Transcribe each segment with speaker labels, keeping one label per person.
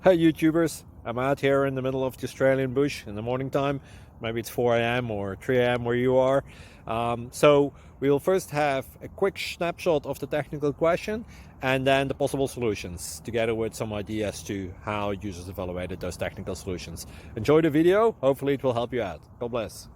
Speaker 1: Hey YouTubers, I'm out here in the middle of the Australian bush in the morning time. Maybe it's 4 a.m. or 3 a.m. where you are. So we'll first have a quick snapshot of the technical question and then the possible solutions, together with some ideas to how users evaluated those technical solutions. Enjoy the video, hopefully it will help you out. God bless.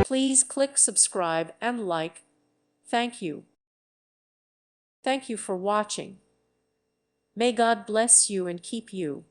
Speaker 2: Please click subscribe and like. Thank you. Thank you for watching. May God bless you and keep you.